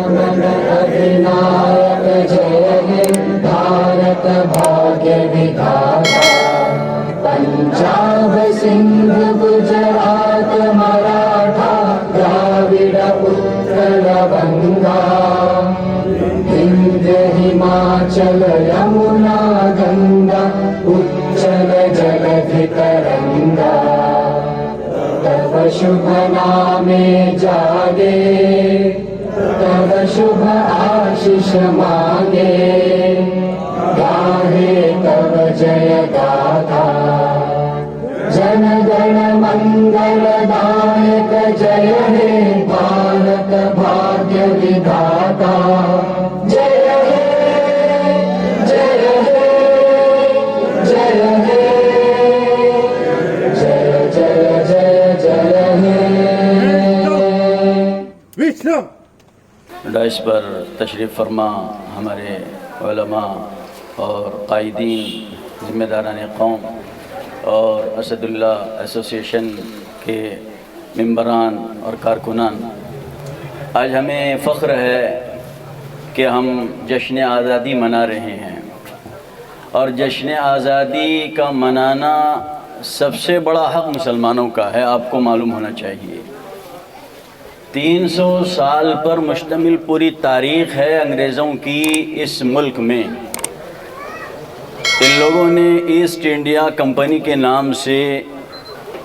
मन अधिनायक जय हे भारत भाग्य विधाता। पंजाब सिंध गुजरात मराठा द्राविड उत्कल गंगा। विंध्य हिमाचल यमुना गंगा उच्चल जलधि तरंगा। तव शुभ नामे जागे तव शुभ आशीष मांगे। गाहे तव जय गाथा जन गण मंगल दायक जय हे भारत भाग्य विधाता। जय हे जय हे जय हे जय जय जय जय हे। विष्णु डाइस पर तशरीफ़ फरमा हमारे उलमा और कायदीन ज़िम्मेदारान कौम और असदुल्ला एसोसिएशन के मेंबरान और कारकुनान, आज हमें फ़ख्र है कि हम जश्न आज़ादी मना रहे हैं। और जश्न आज़ादी का मनाना सबसे बड़ा हक़ मुसलमानों का है, आपको मालूम होना चाहिए। 300 साल पर मुश्तमिल पूरी तारीख़ है अंग्रेज़ों की इस मुल्क में। इन लोगों ने ईस्ट इंडिया कंपनी के नाम से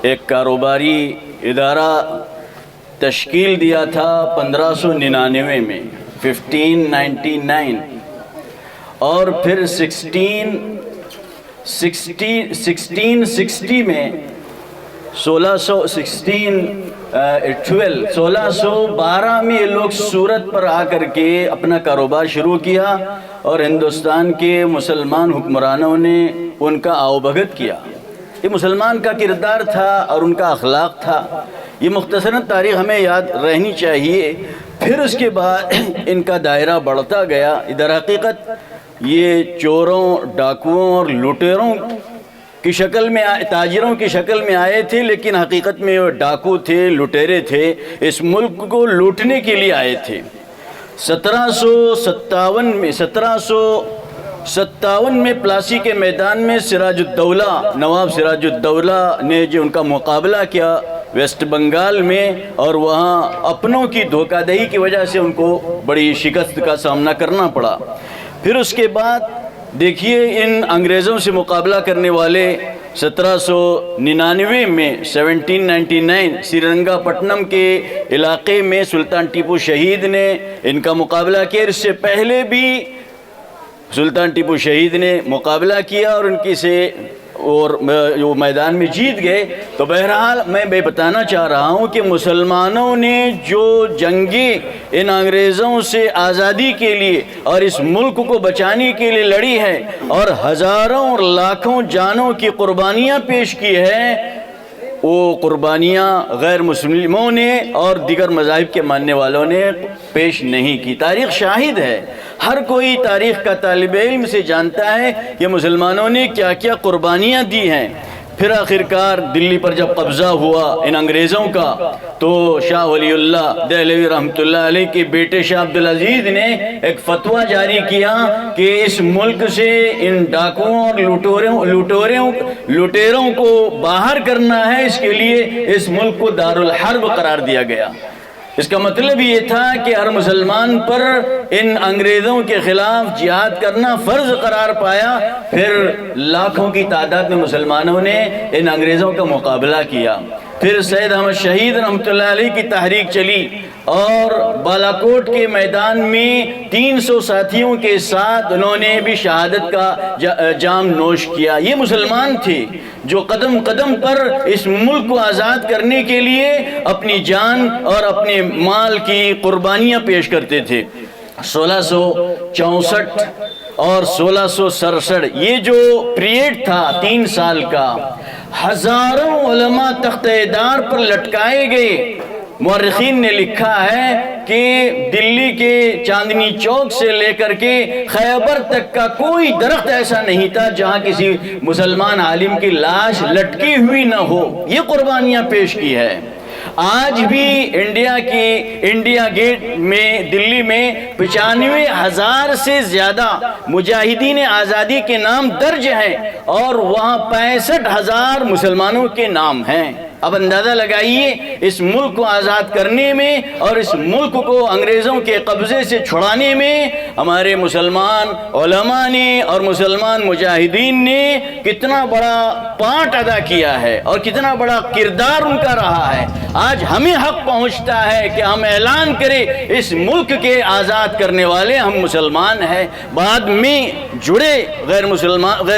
एक कारोबारी इदारा तश्कील दिया था 1599 में 1599, और फिर 1660 में 1612 में ये लोग सूरत पर आकर के अपना कारोबार शुरू किया और हिंदुस्तान के मुसलमान हुक्मरानों ने उनका आवभगत किया। ये मुसलमान का किरदार था और उनका अखलाक था। ये मुख्तसरन तारीख़ हमें याद रहनी चाहिए। फिर उसके बाद इनका दायरा बढ़ता गया। इधर हकीकत ये चोरों, डाकुओं और लुटेरों की शक्ल में ताजिरों की शक्ल में आए थे, लेकिन हकीकत में वो डाकू थे, लुटेरे थे। इस मुल्क को लूटने के लिए आए थे। 1757 में प्लासी के मैदान में सिराजुद्दौला, नवाब सिराजुद्दौला ने जो उनका मुकाबला किया वेस्ट बंगाल में, और वहाँ अपनों की धोखाधड़ी की वजह से उनको बड़ी शिकस्त का सामना करना पड़ा। फिर उसके बाद देखिए इन अंग्रेज़ों से मुकाबला करने वाले 1799 में 1799 श्रीरंगापट्टनम के इलाके में सुल्तान टीपू शहीद ने इनका मुकाबला किया। इससे पहले भी सुल्तान टीपू शहीद ने मुकाबला किया और उनकी से और वो मैदान में जीत गए। तो बहरहाल मैं बताना चाह रहा हूँ कि मुसलमानों ने जो जंगें इन अंग्रेज़ों से आज़ादी के लिए और इस मुल्क को बचाने के लिए लड़ी है और हज़ारों और लाखों जानों की कुर्बानियाँ पेश की है, वो कुर्बानियाँ गैर मुस्लिमों ने और दीगर मज़ाहिब के मानने वालों ने पेश नहीं की। तारीख़ शाहिद है, हर कोई तारीख़ का तालिब इल्म से जानता है कि मुसलमानों ने क्या क्या कुर्बानियाँ दी हैं। फिर आखिरकार दिल्ली पर जब कब्ज़ा हुआ इन अंग्रेज़ों का, तो शाह वलीउल्लाह दहलवी रहमतुल्लाह अलैह के बेटे शाह अब्दुल अजीज़ ने एक फतवा जारी किया कि इस मुल्क से इन डाकुओं और लुटेरों को बाहर करना है। इसके लिए इस मुल्क को दारुल हर्ब करार दिया गया। इसका मतलब ये था कि हर मुसलमान पर इन अंग्रेज़ों के ख़िलाफ़ जिहाद करना फ़र्ज़ करार पाया। फिर लाखों की तादाद में मुसलमानों ने इन अंग्रेज़ों का मुकाबला किया। फिर सैयद अहमद शहीद रहमतुल्लाह अलैह की तहरीक चली और बालाकोट के मैदान में 300 साथियों के साथ उन्होंने भी शहादत का जाम नोश किया। ये मुसलमान थे जो कदम कदम पर इस मुल्क को आज़ाद करने के लिए अपनी जान और अपने माल की कुर्बानियाँ पेश करते थे। 1664 और 1667 ये जो पीरियड था 3 साल का, हज़ारों उलमा तख्ते-ए-दार पर लटकाए गए। मुअर्रिखीन ने लिखा है कि दिल्ली के चांदनी चौक से लेकर के खैबर तक का कोई दरख्त ऐसा नहीं था जहां किसी मुसलमान आलिम की लाश लटकी हुई न हो। ये कुर्बानियां पेश की है। آج بھی انڈیا گیٹ میں دلی میں 95,000 سے زیادہ مجاہدین آزادی کے نام درج ہیں اور وہاں 65,000 مسلمانوں کے نام ہیں۔ اب اندازہ لگائیے اس ملک کو آزاد کرنے میں اور اس ملک کو انگریزوں کے قبضے سے چھڑانے میں ہمارے مسلمان علماء نے اور مسلمان مجاہدین نے کتنا بڑا پارٹ ادا کیا ہے اور کتنا بڑا کردار ان کا رہا ہے۔ آج ہمیں حق پہنچتا ہے کہ ہم اعلان کریں اس ملک کے آزاد کرنے والے ہم مسلمان ہیں۔ بعد میں جڑے غیر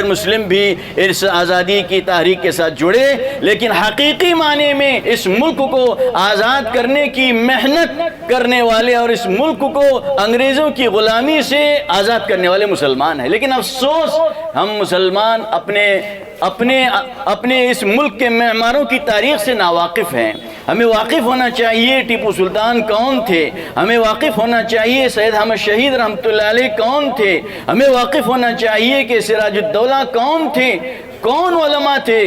مسلم بھی اس آزادی کی تحریک کے ساتھ جڑے، لیکن حقیقی معنی میں اس ملک کو آزاد کرنے کی محنت کرنے والے اور اس ملک کو انگریزوں کی غلامی سے آزاد کرنے والے مسلمان ہیں۔ لیکن افسوس ہم مسلمان اپنے اس ملک کے معماروں کی تاریخ سے ناواقف ہیں۔ ہمیں واقف ہونا چاہیے ٹیپو سلطان کون تھے، ہمیں واقف ہونا چاہیے سید احمد شہید رحمۃ اللہ علیہ کون تھے، ہمیں واقف ہونا چاہیے کہ سراج الدولہ کون تھے، کون علماء تھے،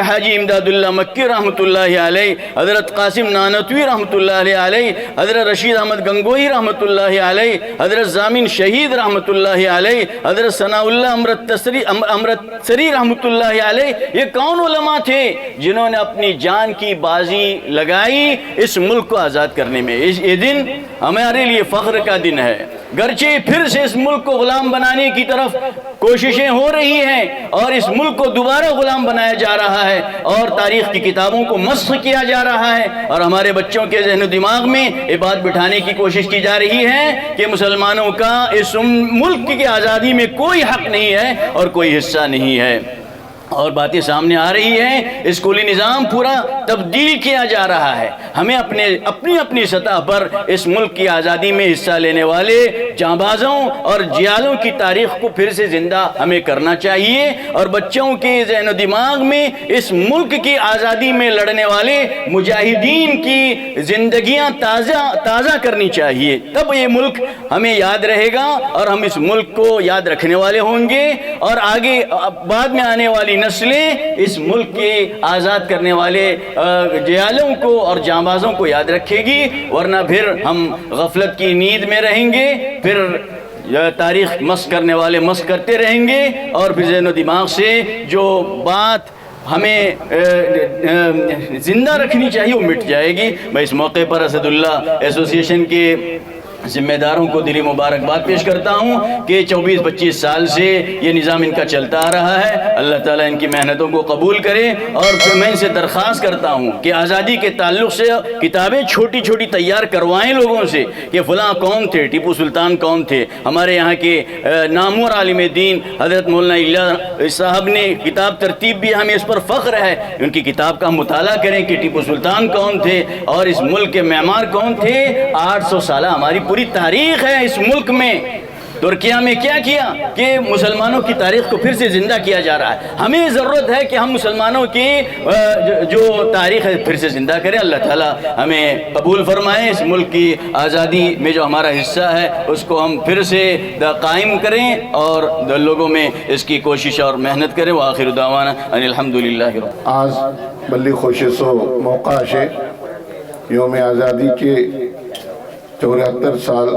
حاجی امداد اللہ مکی رحمۃ اللہ علیہ، حضرت قاسم نانوتوی رحمۃ اللہ علیہ، حضرت رشید احمد گنگوہی رحمۃ اللہ علیہ، حضرت ضامن شہید رحمۃ اللہ علیہ، حضرت ثناء اللہ امرتسری رحمۃ اللہ علیہ۔ یہ کون علماء تھے جنہوں نے اپنی جان کی بازی لگائی اس ملک کو آزاد کرنے میں۔ یہ دن ہمارے لیے فخر کا دن ہے، گرچہ پھر سے اس ملک کو غلام بنانے کی طرف کوششیں ہو رہی ہیں اور اس ملک کو دوبارہ غلام بنایا جا رہا ہے اور تاریخ کی کتابوں کو مسخ کیا جا رہا ہے اور ہمارے بچوں کے ذہن و دماغ میں یہ بات بٹھانے کی کوشش کی جا رہی ہے کہ مسلمانوں کا اس ملک کی آزادی میں کوئی حق نہیں ہے اور کوئی حصہ نہیں ہے، اور باتیں سامنے آ رہی ہیں۔ اسکولی نظام پورا تبدیل کیا جا رہا ہے۔ ہمیں اپنی سطح پر اس ملک کی آزادی میں حصہ لینے والے جانبازوں اور جیالوں کی تاریخ کو پھر سے زندہ ہمیں کرنا چاہیے اور بچوں کے ذہن و دماغ میں اس ملک کی آزادی میں لڑنے والے مجاہدین کی زندگیاں تازہ کرنی چاہیے۔ تب یہ ملک ہمیں یاد رہے گا اور ہم اس ملک کو یاد رکھنے والے ہوں گے اور آگے بعد میں آنے والی نسلیں اس ملک کے آزاد کرنے والے جیالوں کو اور جانبازوں کو یاد رکھے گی، ورنہ پھر ہم غفلت کی نیند میں رہیں گے، پھر تاریخ مسخ کرنے والے مسخ کرتے رہیں گے اور پھر ذہن و دماغ سے جو بات ہمیں زندہ رکھنی چاہیے وہ مٹ جائے گی۔ میں اس موقع پر اسد اللہ ایسوسی ایشن کے ذمہ داروں کو دلی مبارکباد پیش کرتا ہوں کہ 24-25 سال سے یہ نظام ان کا چلتا آ رہا ہے۔ اللہ تعالیٰ ان کی محنتوں کو قبول کرے اور پھر میں ان سے درخواست کرتا ہوں کہ آزادی کے تعلق سے کتابیں چھوٹی چھوٹی تیار کروائیں لوگوں سے کہ فلاں کون تھے، ٹیپو سلطان کون تھے۔ ہمارے یہاں کے نامور عالم دین حضرت مولانا الیاس صاحب نے کتاب ترتیب بھی، ہمیں اس پر فخر ہے، ان کی کتاب کا ہم مطالعہ کریں کہ ٹیپو سلطان کون تھے اور اس ملک کے معمار کون تھے۔ 800 سالہ ہماری پوری تاریخ ہے اس ملک میں۔ ترکیہ میں کیا کیا کہ مسلمانوں کی تاریخ کو پھر سے زندہ کیا جا رہا ہے۔ ہمیں ضرورت ہے کہ ہم مسلمانوں کی جو تاریخ ہے پھر سے زندہ کریں۔ اللہ تعالیٰ ہمیں قبول فرمائے، اس ملک کی آزادی میں جو ہمارا حصہ ہے اس کو ہم پھر سے قائم کریں اور لوگوں میں اس کی کوشش اور محنت کریں۔ وآخر دعوانا ان الحمدللہ۔ آج بلی خوشی سو موقع ہے یوم آزادی کے 74 سال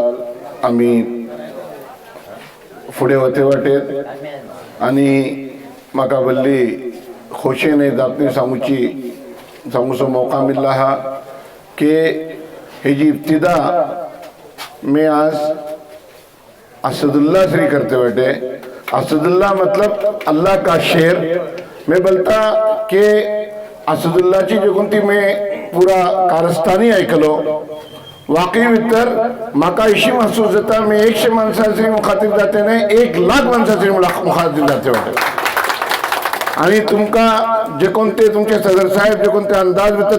आम्ही फुडें वते वाटेर आनी म्हाका व्हडली खोशेन जापणी सांगूचो मौका मिल्ला हा कि हेजी इब्तिदा में आज असदुल्ला श्री करते बैठे। असदुल्ला मतलब अल्लाह का शेर। मैं बोलता कि असदुल्लाची जो कोणती मैं पूरा कारस्थानी ऐकलो वाकई भितर म्हाका अशी महसूस जाता मी 100 माणसांची मुखातीब जाते नाही 1,00,000 माणसांची मुखातीब जाते वाटत। आणि तुमका जे कोणते तुमचे सदर साहेब जे कोणते अंदाज भितर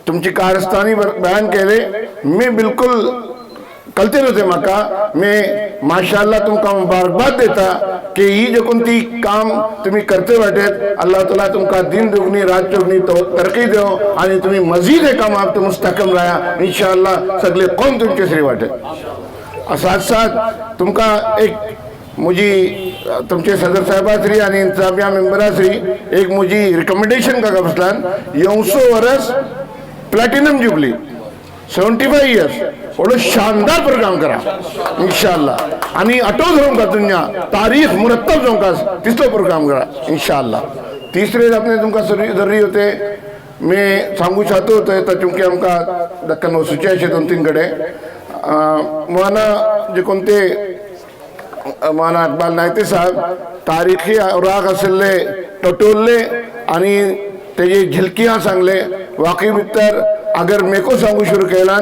तुमची कारस्थानी बयान केले मी बिलकुल कळते नव्हते म्हाका। मी माशाअल्लाह तुमका मुबारकबाद देता कि ही जे कोणती काम तुम्ही करते वाटेत अल्लाह ताला तुमका दिन दुगनी रात चौगनी तरक्की देव आणि तुम्ही मजीद हे काम आप मुस्तकम रहा इंशाअल्लाह सगळे कौम तुमचे श्री वाटेत। साथ साथ तुमका एक मुझी तुमचे सदर साहेबाश्री आणि इंतजामिया मेंबराश्री एक मुझी रिकमेंडेशन का बसलान 900 वर्ष प्लॅटिनम जुबली 75 इयर्स एवढं शानदार प्रोग्राम करा इंशाल्लाह आणि आठव धरून का दुनिया तारीख मुरत्तब जाऊन का तिसरो प्रोग्राम करा इंशाल्लाह. तिसरे आपले तुमका जरुरी होते मी सांगू शकतो तर चुंकी आमका दक्कन वसूचे असे 2-3 कडे माना जे कोणते माना इक्बाल नायते साहेब तारीखी औराक असले टटोलले आणि तेजे झलकियां सांगले वाकई भितर अगर मेको सांगू शुरू केला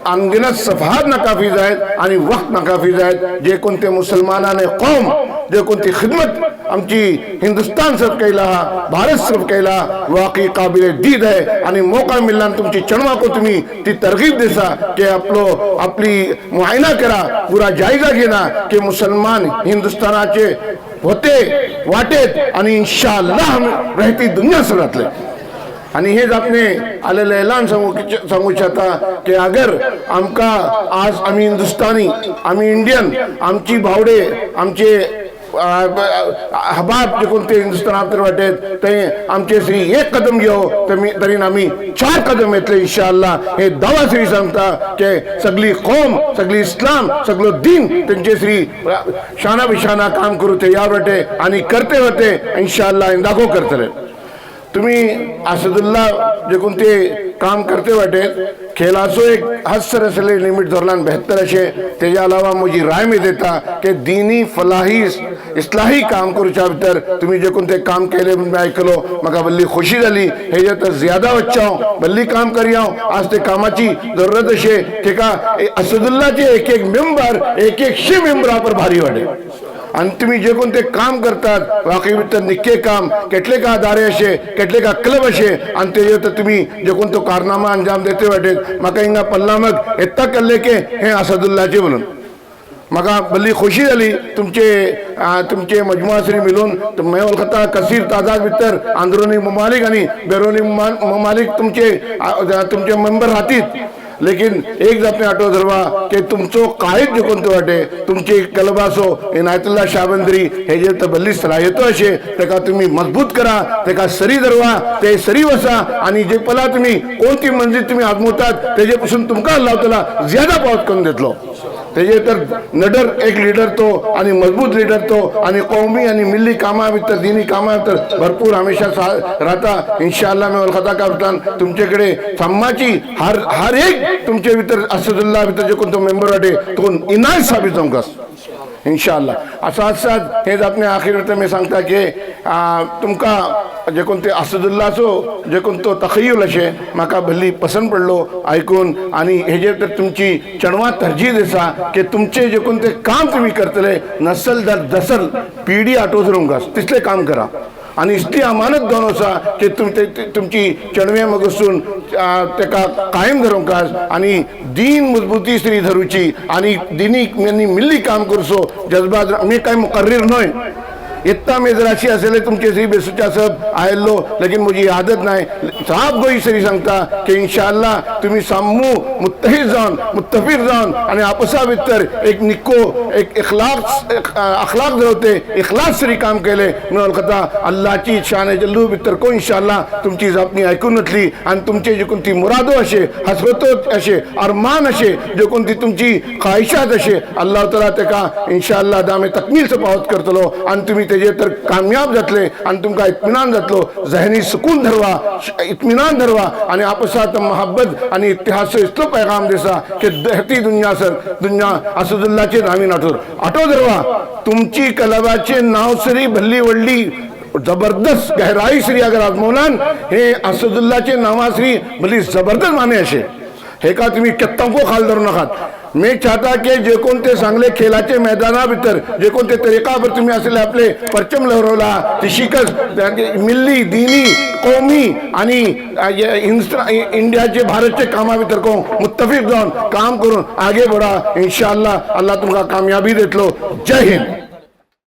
अनगिनत सफहात नाकाफी जायत आणि वक्त नाकाफी जायत जे कोणते मुसलमानाने कौम जे कोणती खिदमत आमची हिंदुस्तान सर्व केला भारत सर्व केला वाकई काबिल दीद आहे आणि मौका मिळाला तुमची चणवा को तुम्ही ती तरगीब देसा की आपली मुआयना करा पुरा जायजा घेना की मुसलमान हिंदुस्थानाचे होते वाटेत आणि इंशाअल्लाह रहती दुनिया सरातले आणि हेच आपले आलेलं ऐलान सांगू शकता की अगर आमका आज आम्ही हिंदुस्तानी आम्ही इंडियन आमची भावडे आमचे हबाब जे कोणते हिंदुस्थानात वाटेत ते आमचे श्री एक कदम घेऊ तरी आम्ही 4 कदम येतले इंशाअल्लाह. हे दावा श्री सांगता की सगळी कौम सगळी इस्लाम सगळं दीन त्यांचे श्री शाना बिशाना काम करू ते या वाटे आणि करते होते इंशाअल्लाह दाखव करतले. तुम्ही असदुल्ला जे कोणते काम करते वाटे खेळाचो एक हस्सर असले लिमिट धरलान 72 असे त्याच्या अलावा माझी राय मी देता की दीनी फलाही इस्लाही काम करूच्या भितर तुम्ही जे कोणते काम केले मी ऐकलो म्हाका बल्ली खुशी झाली हे जे तर ज्यादा वच्चा बल्ली काम करी आज ते कामाची जरूरत असे की का असदुल्लाचे एक मेंबर एक मेंबर पर भारी वाटे आणि तुम्ही जे कोणते काम करतात वाकई भितर निक्के काम केटले का दारे असे केटले का क्लब असे आणि ते तर तुम्ही जे कोणतो कारनामा अंजाम देते वाटेत म्हाका हिंगा पल्ला मग येता कल्ले के हे असदुल्लाचे म्हणून म्हाका बल्ली खुशी झाली तुमचे मजमुआ श्री मिळून मैं वळखता कसीर तादाद भितर अंदरुनी ममालिक आणि बेरोनी ममालिक तुमचे मेंबर राहतील लेकिन एक जापने आठव धरवा की तुमचो कायद जे कोणते वाटे तुमची कलबासो इनायतुल्ला शाबंदरी हे जे तर बल्ली सलाहियतो असे तेका तुम्ही मजबूत करा तेका सरी धरवा ते सरी वसा आणि जे पला तुम्ही कोणती मंजिल तुम्ही आजमवतात त्याच्यापासून तुमका अल्लाह ताला ज्यादा पावत करून देतलो त्याचे तर नडर एक लीडर तो आणि मजबूत लीडर तो आणि कौमी आणि मिल्ली कामा भितर दीनी कामा भितर भरपूर हमेशा राहता इंशाअल्लाह मैं वलखता करतान तुमच्याकडे थम्माची हर एक तुमचे भितर असदुल्लाह भितर जे कोणतो मेंबर वाटे तो इनायत साबित जमकास इंशाअल्लाह असाच हेच आपले आखिर मी सांगता की तुमका जे कोणते असदुल्लाचो जे कोणतो तखय्युल असे म्हाका भल्ली पसंत पडलो ऐकून आणि हे जे तर तुमची चणवा तरजीह देसा की तुमचे जे कोणते काम तुम्ही करतले नसल दर दसल पिढी आठवून तिसले काम करा आणि इतली अमानत दोन असा की तुमची चणवे मगसून तेका कायम धरूंकास आणि दीन मजबूती श्री धरूची आणि दिनी मिल्ली काम करसो जज्बात मी काय मुकर्रीर नय इतना मेजराशी असले तुमचे श्री बेसुचा सब आयलो लेकिन मुझे आदत नाही साफ गोई श्री सांगता की इंशाअल्लाह तुम्ही सामू मुत्तहिद जाऊन मुत्तफिक जाऊन आणि आपसा भितर एक निको एक अखलाक धरवते इखलास श्री काम केले म्हणून कथा अल्लाहची शान जल्लू भितर को इंशाअल्लाह तुमची जापणी ऐकून घेतली आणि तुमचे जे कोणती मुरादो असे हसरतो असे अरमान असे जे कोणती तुमची ख्वाहिशात असे अल्लाह ताला तेका इंशाअल्लाह दामे तकमीलचं पावत करतलो आणि तुम्ही तेजे तर कामयाब जातले आणि तुमका इत्मिनान जातलो जहनी सुकून धरवा इत्मिनान धरवा आणि आपसात मोहब्बत आणि इतिहास इतलो पैगाम देसा की दहती दुनिया असदुल्लाचे नावी आठो धरवा तुमची कलबाचे नाव सरी भल्ली वडली जबरदस्त गहराई श्री अगर आजमवलान हे असदुल्लाचे नावा श्री भली जबरदस्त माने असे हे का तुम्ही कित्तांको खाल धरू नकात मी चाहता की जे कोणते चांगले खेळाचे मैदाना भितर जे कोणते तरीकावर तुम्ही असले आपले परचम लहरवला ती शिकस मिल्ली दीनी कौमी आणि इंडियाचे भारतचे कामा भितर को मुत्तफिक जाऊन काम करून आगे बढ़ा इंशाअल्लाह अल्लाह तुमका कामयाबी देतलो. जय हिंद.